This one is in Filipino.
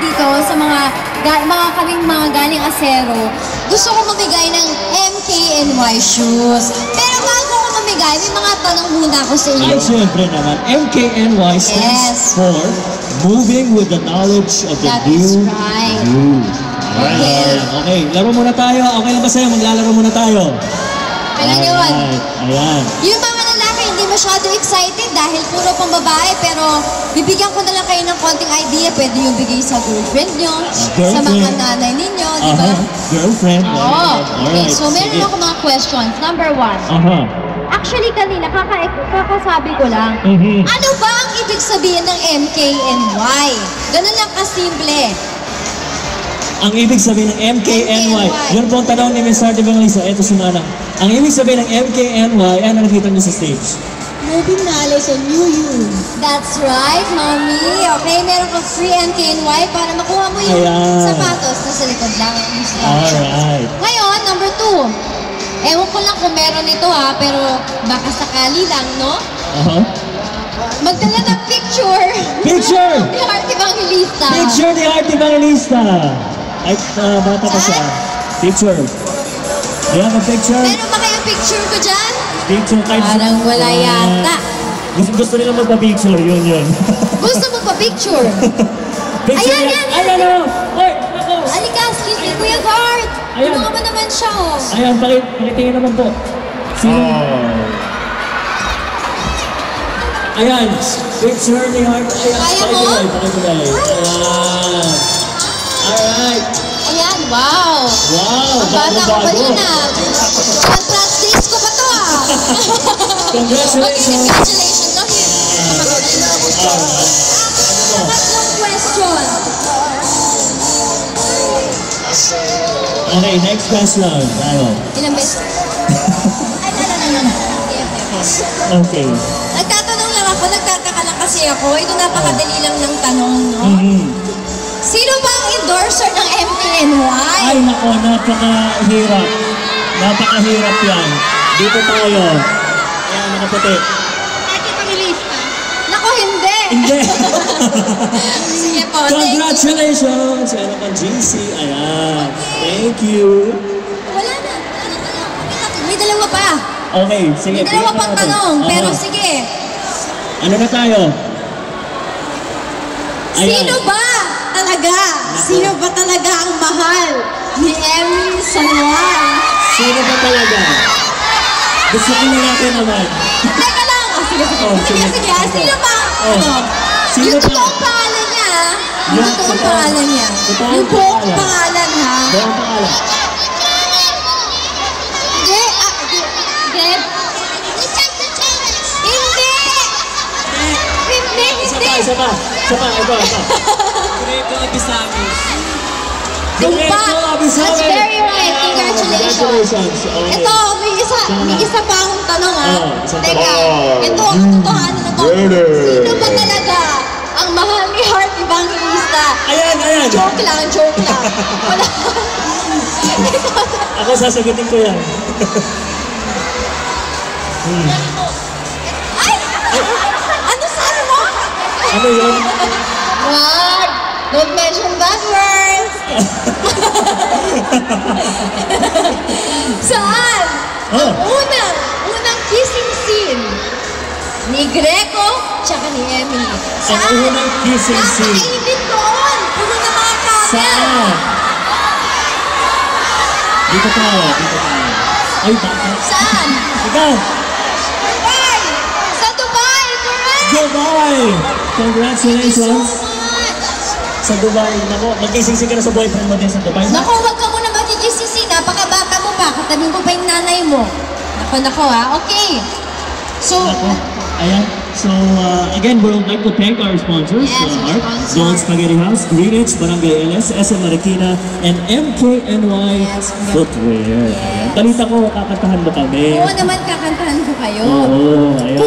dito sa mga kaming mga galing Acero, gusto ko mamigay ng MKNY shoes. Pero bago ko mamigay, may mga tanong muna ako sa iyo. Ay, syempre naman. MKNY stands for Moving with the Knowledge of the New You. Okay. Okay, laro muna tayo. Okay lang ba sa'yo? Maglalaro muna tayo. Alam niyo yun. Ayan. Yung mga lalaki hindi masyado excited dahil puro pang babae, pero bibigyan ko na lang kayo ng konting idea. Pwede yung bigay sa girlfriend nyo, sa mga nanay ninyo, di ba? Girlfriend. Oo. Okay, Alright. so meron ako mga questions. Number 1. Actually, kanina, kakasabi ko lang. Ano ba ang ibig sabihin ng MKNY? Ganun lang kasimple. Ang ibig sabihin ng MKNY, yun po ang tanong ni Ms. Art Evangelista. Ito si Manang. Ang ibig sabihin ng MKNY, ano nakita niyo sa stage? Moving knowledge on New You. That's right, Mommy. Okay, meron kang free MKNY para makuha mo yung sapatos na sa likod lang. Alright. Ngayon, number 2. Ewan ko lang kung meron ito pero baka sakali lang, no? Magdala ng picture. Picture! Ni Art Evangelista. Picture ni Art Evangelista. Ay, bata pa siya. Picture. Do you have a picture? Meron ba kayong picture ko dyan? Picture kahit... Parang wala yata. Gusto nila magpa-picture, yun. Gusto mo pa picture? Picture Ayan. Ay, Ay, ako! Alika, excuse me, Kuya Gart. Tulungan mo naman siya, Ayan, pakitingin naman po. Sino? Ayan, picture ni Art. Ayan, pakibigay. Ayan. Alright. Ayan, wow. Wow, bata ko pa yun Contrast days ko pa to Congratulations. Congratulations. Tatlong question. Okay, next question. Tayo. Ilang beses? Okay. Nagtatanong lang ako, nagtataka lang kasi ako. Ito napakadali lang ng tanong, no? Sino ba ang endorser ng MKNY? Ay, nako, napakahirap. Napakahirap yan. Dito tayo. Ayan, nakaputi. Ate Evangelista. Nako, hindi. Hindi. Sige po, Congratulations! Ano ka, GC? Ayan. Thank you. Wala na. May dalawa pa. Okay, sige. May dalawa pang tanong, pero sige. Ano na tayo? Sino ba talaga? Sino ba talaga ang mahal ni Emily San Juan? Sino ba talaga? Gusto ko natin naman. Teka lang. Sige. Sino ba? Yung totoong pangalan niya, Yung totoong pangalan niya. Yung buong pangalan, ha? Buong pangalan. Isa pa. Ito. Greco Abisamis. That's very right. Congratulations. Ito, may isa pa akong tanong, ha? Teka, ito ang totohanan na to. Sino ba talaga ang mahal ni Art Evangelista? Ayan. Joke lang. Wala. Ako sasagutin ko yan. Ay! Ano sabi mo? Ano yun? Wag! Don't mention bad words! Saan? Ang unang kissing scene ni Greco tsaka ni Emily. Ang unang kissing scene. Napakainit doon! Puno na mga camera! Saan? Dito tayo. Ay, baka. Saan? Ikaw! Dubai! Sa Dubai! Correct! Dubai! Congratulations! Sa Dubai. Nako, mag-kissing ka na sa boyfriend mo din sa Dubai. Naku, wag ka muna magkikisisi. Napakabata mo pa. Katabi mo pa yung nanay mo. Nako ha. Okay. So, ayan. So, again, we would like to thank our sponsors. Gold Spaghetti House, Greenwich, Barangay LS, SM Marikina, and MKNY Footwear. Ayan. Balita ko, kakantahan mo kami. oo naman, kakantahan ko kayo. Oo, ayan.